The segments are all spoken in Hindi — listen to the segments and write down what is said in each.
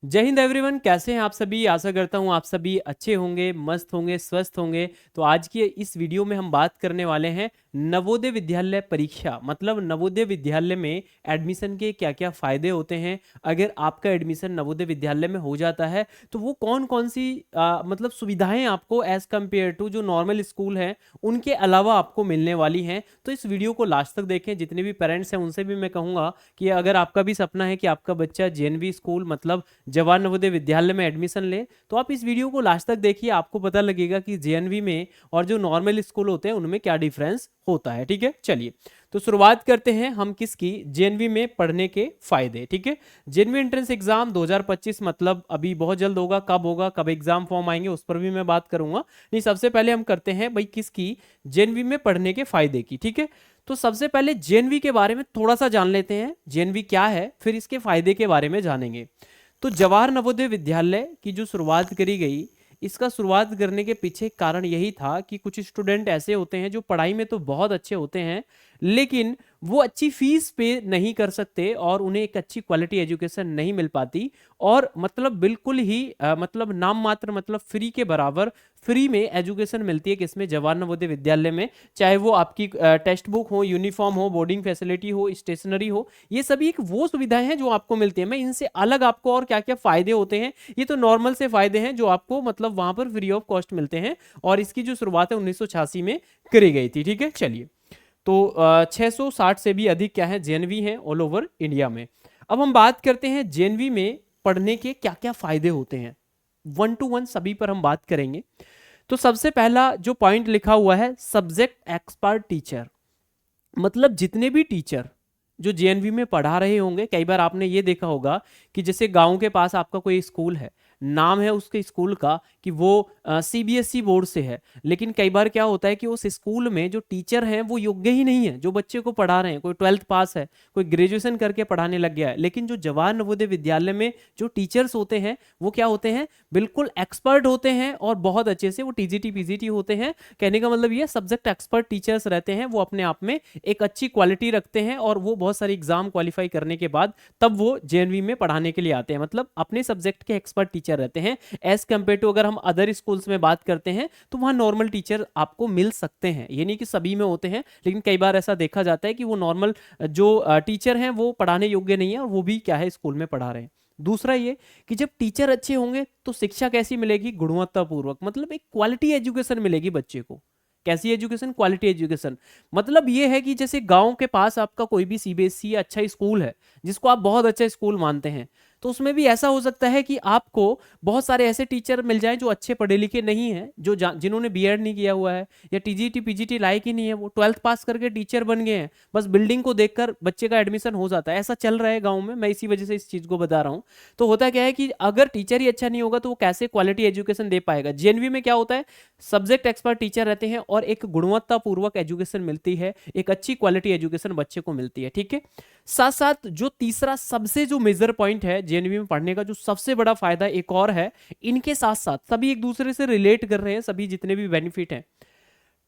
जय हिंद एवरीवन, कैसे हैं आप सभी। आशा करता हूं आप सभी अच्छे होंगे, मस्त होंगे, स्वस्थ होंगे। तो आज की इस वीडियो में हम बात करने वाले हैं नवोदय विद्यालय परीक्षा, मतलब नवोदय विद्यालय में एडमिशन के क्या क्या फायदे होते हैं। अगर आपका एडमिशन नवोदय विद्यालय में हो जाता है तो वो कौन कौन सी मतलब सुविधाएं आपको एज कम्पेयर टू जो नॉर्मल स्कूल हैं उनके अलावा आपको मिलने वाली हैं। तो इस वीडियो को लास्ट तक देखें। जितने भी पेरेंट्स हैं उनसे भी मैं कहूँगा कि अगर आपका भी सपना है कि आपका बच्चा जेएनवी स्कूल मतलब जवाहर नवोदय विद्यालय में एडमिशन ले, तो आप इस वीडियो को लास्ट तक देखिए। आपको पता लगेगा कि जेएनवी में और जो नॉर्मल स्कूल होते हैं उनमें क्या डिफरेंस होता है। ठीक है, चलिए तो शुरुआत करते हैं हम किसकी, जेएनवी में पढ़ने के फायदे। ठीक है, जेएनवी एंट्रेंस एग्जाम 2025 मतलब अभी बहुत जल्द होगा। कब होगा, कब एग्जाम फॉर्म आएंगे उस पर भी मैं बात करूंगा। नहीं, सबसे पहले हम करते हैं भाई किसकी, जेएनवी में पढ़ने के फायदे की। ठीक है, तो सबसे पहले जेएनवी के बारे में थोड़ा सा जान लेते हैं। जेएनवी क्या है, फिर इसके फायदे के बारे में जानेंगे। तो जवाहर नवोदय विद्यालय की जो शुरुआत करी गई, इसका शुरुआत करने के पीछे कारण यही था कि कुछ स्टूडेंट ऐसे होते हैं जो पढ़ाई में तो बहुत अच्छे होते हैं लेकिन वो अच्छी फीस पे नहीं कर सकते और उन्हें एक अच्छी क्वालिटी एजुकेशन नहीं मिल पाती। और मतलब बिल्कुल ही मतलब नाम मात्र, मतलब फ्री के बराबर फ्री में एजुकेशन मिलती है किसमें, जवाहर नवोदय विद्यालय में। चाहे वो आपकी टेक्स्ट बुक हो, यूनिफॉर्म हो, बोर्डिंग फैसिलिटी हो, स्टेशनरी हो, ये सभी एक वो सुविधाएं हैं जो आपको मिलती है। मैं इनसे अलग आपको और क्या क्या फायदे होते हैं, ये तो नॉर्मल से फायदे हैं जो आपको मतलब वहां पर फ्री ऑफ कॉस्ट मिलते हैं। और इसकी जो शुरुआत है 1986 में करी गई थी। ठीक है, चलिए तो 660 से भी अधिक क्या है जेएनवी हैं ऑल ओवर इंडिया में। अब हम बात करते हैं जेएनवी में पढ़ने के क्या क्या फायदे होते हैं, वन टू वन सभी पर हम बात करेंगे। तो सबसे पहला जो पॉइंट लिखा हुआ है सब्जेक्ट एक्सपर्ट टीचर, मतलब जितने भी टीचर जो जेएनवी में पढ़ा रहे होंगे, कई बार आपने ये देखा होगा कि जैसे गांव के पास आपका कोई स्कूल है, नाम है उसके स्कूल का कि वो सीबीएसई बोर्ड से है, लेकिन कई बार क्या होता है कि उस स्कूल में जो टीचर हैं वो योग्य ही नहीं है जो बच्चे को पढ़ा रहे हैं। कोई 12th पास है, कोई ग्रेजुएशन करके पढ़ाने लग गया है, लेकिन जो जवाहर नवोदय विद्यालय में जो टीचर्स होते हैं वो क्या होते हैं, बिल्कुल एक्सपर्ट होते हैं और बहुत अच्छे से वो टीजीटी पीजीटी होते हैं। कहने का मतलब ये सब्जेक्ट एक्सपर्ट टीचर्स रहते हैं, वो अपने आप में एक अच्छी क्वालिटी रखते हैं और वो बहुत सारे एग्जाम क्वालिफाई करने के बाद तब वो जेएनवी में पढ़ाने के लिए आते हैं, मतलब अपने सब्जेक्ट के एक्सपर्ट टीचर रहते हैं। एज कंपेयर टू अगर हम अदर स्कूल्स में बात करते हैं तो वहां नॉर्मल टीचर आपको मिल सकते हैं, ये नहीं कि सभी में होते हैं, लेकिन कई बार ऐसा देखा जाता है कि वो नॉर्मल जो टीचर हैं वो पढ़ाने योग्य नहीं है और वो भी क्या है स्कूल में पढ़ा रहे हैं। दूसरा ये कि जब टीचर अच्छे होंगे तो शिक्षा कैसी मिलेगी, गुणवत्तापूर्वक, मतलब एक क्वालिटी एजुकेशन मिलेगी बच्चे को। कैसी एजुकेशन, क्वालिटी एजुकेशन। मतलब ये है कि जैसे गांव के पास आपका कोई भी सीबीएसई अच्छा स्कूल है जिसको आप बहुत अच्छा स्कूल मानते हैं, तो उसमें भी ऐसा हो सकता है कि आपको बहुत सारे ऐसे टीचर मिल जाएं जो अच्छे पढ़े लिखे नहीं हैं, जो जिन्होंने बीएड नहीं किया हुआ है या टीजीटी पीजीटी लायक ही नहीं है, वो 12th पास करके टीचर बन गए हैं, बस बिल्डिंग को देखकर बच्चे का एडमिशन हो जाता है। ऐसा चल रहा है गाँव में, मैं इसी वजह से इस चीज को बता रहा हूँ। तो होता क्या है कि अगर टीचर ही अच्छा नहीं होगा तो वो कैसे क्वालिटी एजुकेशन दे पाएगा। जेएनवी में क्या होता है, सब्जेक्ट एक्सपर्ट टीचर रहते हैं और एक गुणवत्तापूर्वक एजुकेशन मिलती है, एक अच्छी क्वालिटी एजुकेशन बच्चे को मिलती है। ठीक है, साथ साथ जो तीसरा सबसे जो मेजर पॉइंट है जेएनवी में पढ़ने का, जो सबसे बड़ा फायदा एक और है, इनके साथ साथ सभी एक दूसरे से रिलेट कर रहे हैं, सभी जितने भी बेनिफिट हैं।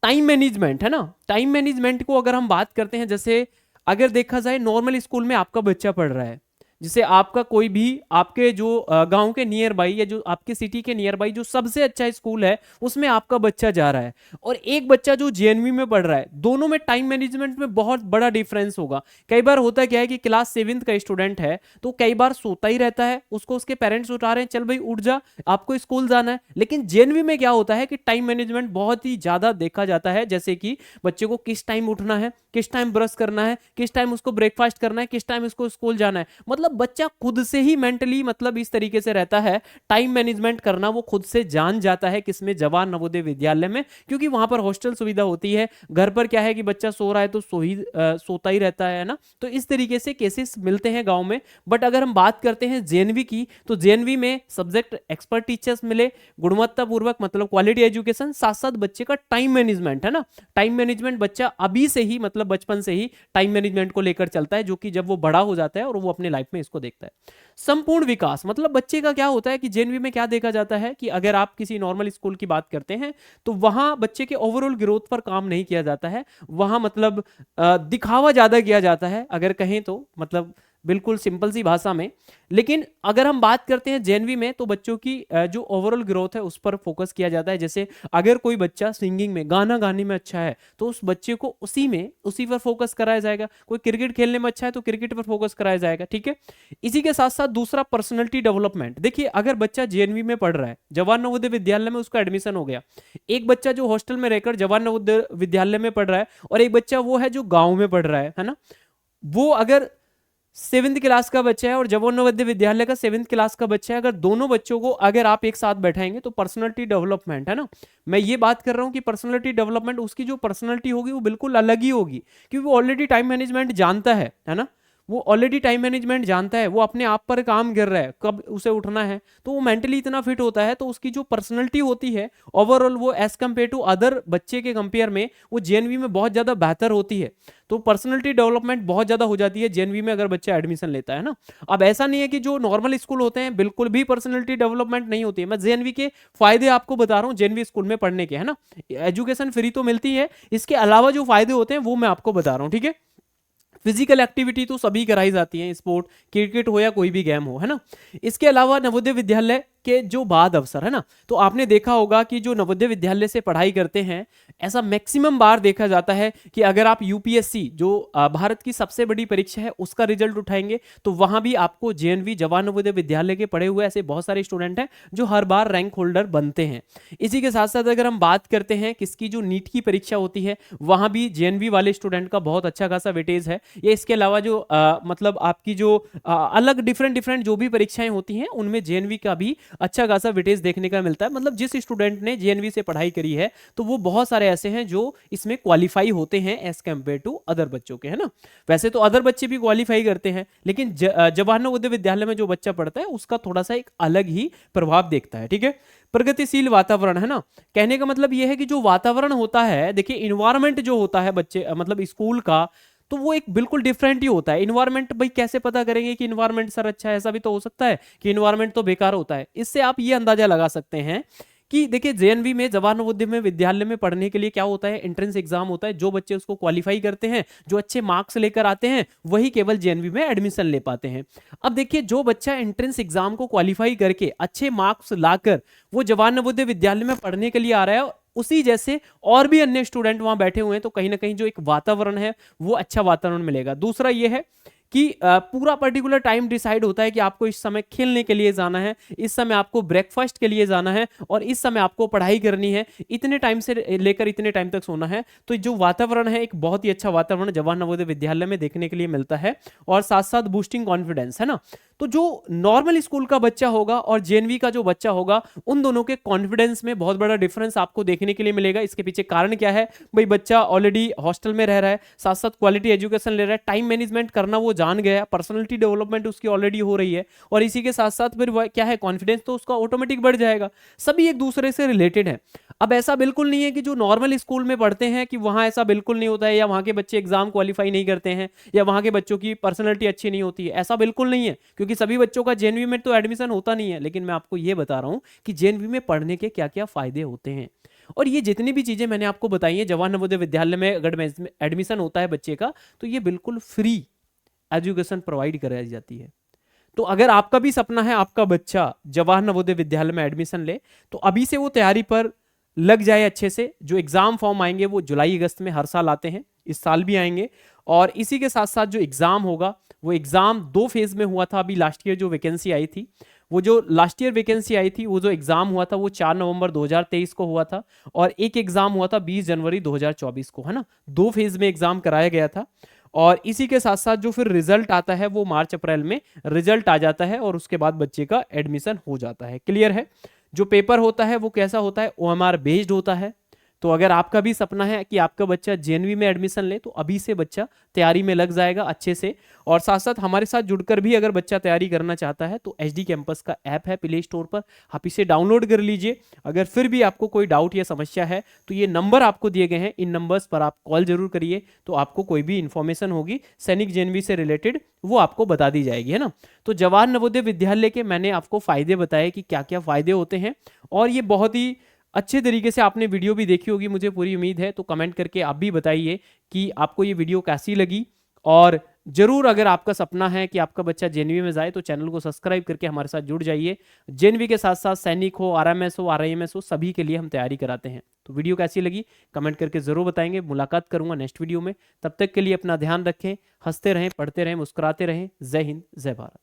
टाइम मैनेजमेंट है ना, टाइम मैनेजमेंट को अगर हम बात करते हैं, जैसे अगर देखा जाए नॉर्मल स्कूल में आपका बच्चा पढ़ रहा है, जैसे आपका कोई भी आपके जो गांव के नियर बाई या जो आपके सिटी के नियर बाई जो सबसे अच्छा स्कूल है उसमें आपका बच्चा जा रहा है, और एक बच्चा जो जेएनवी में पढ़ रहा है, दोनों में टाइम मैनेजमेंट में बहुत बड़ा डिफरेंस होगा। कई बार होता क्या है कि क्लास 7th का स्टूडेंट है तो कई बार सोता ही रहता है, उसको उसके पेरेंट्स उठा रहे हैं, चल भाई उठ जा आपको स्कूल जाना है। लेकिन जेएनवी में क्या होता है कि टाइम मैनेजमेंट बहुत ही ज्यादा देखा जाता है, जैसे कि बच्चे को किस टाइम उठना है, किस टाइम ब्रश करना है, किस टाइम उसको ब्रेकफास्ट करना है, किस टाइम उसको स्कूल जाना है। मतलब बच्चा खुद से ही मेंटली मतलब इस तरीके से रहता है, टाइम मैनेजमेंट करना वो खुद से जान जाता है किसमें, जवाहर नवोदय विद्यालय में, क्योंकि वहां पर हॉस्टल सुविधा होती है। घर पर क्या है कि बच्चा सो रहा है तो सोता ही रहता है ना। तो इस तरीके से केसेस मिलते हैं गांव में। बट अगर हम बात करते हैं जेएनवी की, तो जेएनवी में सब्जेक्ट एक्सपर्ट टीचर्स मिले, गुणवत्तापूर्वक मतलब क्वालिटी एजुकेशन, साथ साथ बच्चे का टाइम मैनेजमेंट है ना, टाइम मैनेजमेंट बच्चा अभी से ही मतलब बचपन से ही टाइम मैनेजमेंट को लेकर चलता है, जो कि जब वो बड़ा हो जाता है और वो अपने लाइफ में इसको देखता है। संपूर्ण विकास, मतलब बच्चे का क्या होता है कि जेएनवी में क्या देखा जाता है कि अगर आप किसी नॉर्मल स्कूल की बात करते हैं तो वहां बच्चे के ओवरऑल ग्रोथ पर काम नहीं किया जाता है, वहां मतलब दिखावा ज्यादा किया जाता है, अगर कहें तो मतलब बिल्कुल सिंपल सी भाषा में। लेकिन अगर हम बात करते हैं जेएनवी में, तो बच्चों की जो ओवरऑल ग्रोथ है उस पर फोकस किया जाता है। जैसे अगर कोई बच्चा सिंगिंग में, गाना गाने में अच्छा है, तो उस बच्चे को उसी पर फोकस कराया जाएगा। कोई क्रिकेट खेलने में अच्छा है तो क्रिकेट पर फोकस कराया जाएगा, ठीक है। इसी के साथ साथ दूसरा, पर्सनैलिटी डेवलपमेंट। देखिए, अगर बच्चा जेएनवी में पढ़ रहा है, जवाहर नवोदय विद्यालय में उसका एडमिशन हो गया, एक बच्चा जो हॉस्टल में रहकर जवाहर नवोदय विद्यालय में पढ़ रहा है, और एक बच्चा वो है जो गांव में पढ़ रहा है ना, वो अगर 7th क्लास का बच्चा है और जवाहर नवोदय विद्यालय का 7th क्लास का बच्चा है, अगर दोनों बच्चों को अगर आप एक साथ बैठाएंगे तो पर्सनालिटी डेवलपमेंट है ना, मैं ये बात कर रहा हूं कि पर्सनालिटी डेवलपमेंट, उसकी जो पर्सनालिटी होगी वो बिल्कुल अलग ही होगी, क्योंकि वो ऑलरेडी टाइम मैनेजमेंट जानता है ना, वो ऑलरेडी टाइम मैनेजमेंट जानता है, वो अपने आप पर काम कर रहा है, कब उसे उठना है, तो वो मेंटली इतना फिट होता है, तो उसकी जो पर्सनैलिटी होती है ओवरऑल, वो एज कम्पेयर टू अदर बच्चे के कंपेयर में वो जेएनवी में बहुत ज्यादा बेहतर होती है। तो पर्सनैलिटी डेवलपमेंट बहुत ज्यादा हो जाती है जेएनवी में अगर बच्चा एडमिशन लेता है ना। अब ऐसा नहीं है कि जो नॉर्मल स्कूल होते हैं बिल्कुल भी पर्सनैलिटी डेवलपमेंट नहीं होती है, मैं जेएनवी के फायदे आपको बता रहा हूँ, जेएनवी स्कूल में पढ़ने के, है ना। एजुकेशन फ्री तो मिलती है, इसके अलावा जो फायदे होते हैं वो मैं आपको बता रहा हूँ, ठीक है। फिजिकल एक्टिविटी तो सभी कराई जाती है, स्पोर्ट, क्रिकेट हो या कोई भी गेम हो, है ना। इसके अलावा नवोदय विद्यालय के जो बाद अवसर है ना, तो आपने देखा होगा कि जो नवोदय विद्यालय से पढ़ाई करते हैं, ऐसा मैक्सिमम बार देखा जाता है कि अगर आप यूपीएससी, जो भारत की सबसे बड़ी परीक्षा है, उसका रिजल्ट उठाएंगे, तो वहां भी आपको जेएनवी, जवाहर नवोदय विद्यालय के पढ़े हुए ऐसे बहुत सारे स्टूडेंट हैं जो हर बार रैंक होल्डर बनते हैं। इसी के साथ साथ अगर हम बात करते हैं किसकी, जो नीट की परीक्षा होती है, वहां भी जेएनवी वाले स्टूडेंट का बहुत अच्छा खासा वेटेज है। ये इसके अलावा जो मतलब आपकी जो अलग डिफरेंट डिफरेंट जो भी परीक्षाएं होती हैं, उनमें जेएनवी का भी अच्छा खासा वेटेज देखने का मिलता है। मतलब जिस स्टूडेंट ने जेएनवी से पढ़ाई करी है, तो वो बहुत सारे ऐसे हैं जो इसमें क्वालिफाई होते हैं एज कंपेयर टू अदर बच्चों के, है ना। वैसे तो अदर बच्चे भी क्वालिफाई करते हैं, लेकिन जवाहर नवोदय विद्यालय में जो बच्चा पढ़ता है उसका थोड़ा सा एक अलग ही प्रभाव देखता है, ठीक है। प्रगतिशील वातावरण, है ना, कहने का मतलब यह है कि जो वातावरण होता है, देखिए इन्वायरमेंट जो होता है बच्चे मतलब स्कूल का, तो वो एक बिल्कुल डिफरेंट ही होता है। इन्वायरमेंट भाई कैसे पता करेंगे कि इन्वायरमेंट सर अच्छा है, ऐसा भी तो हो सकता है कि इन्वायरमेंट तो बेकार होता है। इससे आप ये अंदाजा लगा सकते हैं कि देखिए जेएनवी में, जवाहर नवोदय में विद्यालय में पढ़ने के लिए क्या होता है, एंट्रेंस एग्जाम होता है। जो बच्चे उसको क्वालिफाई करते हैं, जो अच्छे मार्क्स लेकर आते हैं, वही केवल जेएनवी में एडमिशन ले पाते हैं। अब देखिए, जो बच्चा एंट्रेंस एग्जाम को क्वालिफाई करके अच्छे मार्क्स लाकर वो जवाहर नवोदय विद्यालय में पढ़ने के लिए आ रहा है, उसी जैसे और भी अन्य स्टूडेंट वहां बैठे हुए हैं, तो कहीं ना कहीं जो एक वातावरण है वो अच्छा वातावरण मिलेगा। दूसरा ये है कि पूरा पर्टिकुलर टाइम डिसाइड होता है कि आपको इस समय खेलने के लिए जाना है, इस समय आपको ब्रेकफास्ट के लिए जाना है, और इस समय आपको पढ़ाई करनी है, इतने टाइम से लेकर इतने टाइम तक सोना है। तो जो वातावरण है, एक बहुत ही अच्छा वातावरण जवाहर नवोदय विद्यालय में देखने के लिए मिलता है, और साथ साथ बूस्टिंग कॉन्फिडेंस, है ना। तो जो नॉर्मल स्कूल का बच्चा होगा और जेएनवी का जो बच्चा होगा, उन दोनों के कॉन्फिडेंस में बहुत बड़ा डिफरेंस आपको देखने के लिए मिलेगा। इसके पीछे कारण क्या है भाई, बच्चा ऑलरेडी हॉस्टल में रह रहा है, साथ साथ क्वालिटी एजुकेशन ले रहा है, टाइम मैनेजमेंट करना वो जान गया, पर्सनालिटी डेवलपमेंट उसकी ऑलरेडी हो रही है, और इसी के साथ साथ फिर क्या है, कॉन्फिडेंस तो उसका ऑटोमेटिक बढ़ जाएगा। सभी एक दूसरे से रिलेटेड है। अब ऐसा बिल्कुल नहीं है कि जो नॉर्मल स्कूल में पढ़ते हैं कि वहां ऐसा बिल्कुल नहीं होता है, या वहां के बच्चे एग्जाम क्वालिफाई नहीं करते हैं, या वहां के बच्चों की पर्सनैलिटी अच्छी नहीं होती है, ऐसा बिल्कुल नहीं है, क्योंकि सभी बच्चों का जेएनवी में तो एडमिशन होता नहीं है। लेकिन मैं आपको यह बता रहा हूं कि जेएनवी में पढ़ने के क्या क्या फायदे होते हैं। और ये जितनी भी चीजें मैंने आपको बताई है, जवाहर नवोदय विद्यालय में अगर एडमिशन होता है बच्चे का, तो ये बिल्कुल फ्री एजुकेशन प्रोवाइड कराई जाती है। तो अगर आपका भी सपना है आपका बच्चा जवाहर नवोदय विद्यालय में एडमिशन ले, तो अभी से वो तैयारी पर लग जाए अच्छे से। जो एग्जाम फॉर्म आएंगे वो जुलाई अगस्त में हर साल आते हैं, इस साल भी आएंगे। और इसी के साथ साथ जो एग्जाम होगा, वो एग्जाम 2 फेज में हुआ था। अभी लास्ट ईयर जो वैकेंसी आई थी, वो जो लास्ट ईयर वैकेंसी आई थी, वो जो एग्जाम हुआ था वो 4 नवंबर 2023 को हुआ था, और एक एग्जाम हुआ था 20 जनवरी 2024 को, है ना। 2 फेज में एग्जाम कराया गया था। और इसी के साथ साथ जो फिर रिजल्ट आता है वो मार्च अप्रैल में रिजल्ट आ जाता है, और उसके बाद बच्चे का एडमिशन हो जाता है। क्लियर है। जो पेपर होता है वो कैसा होता है, ओएमआर बेस्ड होता है। तो अगर आपका भी सपना है कि आपका बच्चा जेएनवी में एडमिशन ले, तो अभी से बच्चा तैयारी में लग जाएगा अच्छे से। और साथ साथ हमारे साथ जुड़कर भी अगर बच्चा तैयारी करना चाहता है, तो एचडी कैंपस का ऐप है प्ले स्टोर पर, आप इसे डाउनलोड कर लीजिए। अगर फिर भी आपको कोई डाउट या समस्या है, तो ये नंबर आपको दिए गए हैं, इन नंबर्स पर आप कॉल जरूर करिए। तो आपको कोई भी इंफॉर्मेशन होगी सैनिक जेएनवी से रिलेटेड, वो आपको बता दी जाएगी, है ना। तो जवाहर नवोदय विद्यालय के मैंने आपको फायदे बताए कि क्या क्या फायदे होते हैं, और ये बहुत ही अच्छे तरीके से आपने वीडियो भी देखी होगी, मुझे पूरी उम्मीद है। तो कमेंट करके आप भी बताइए कि आपको ये वीडियो कैसी लगी, और जरूर अगर आपका सपना है कि आपका बच्चा जेएनवी में जाए तो चैनल को सब्सक्राइब करके हमारे साथ जुड़ जाइए। जेएनवी के साथ साथ सैनिक हो, आरएमएस हो, आरआईएमएस हो, सभी के लिए हम तैयारी कराते हैं। तो वीडियो कैसी लगी कमेंट करके जरूर बताएंगे। मुलाकात करूंगा नेक्स्ट वीडियो में। तब तक के लिए अपना ध्यान रखें, हंसते रहें, पढ़ते रहें, मुस्कुराते रहें। जय हिंद, जय भारत।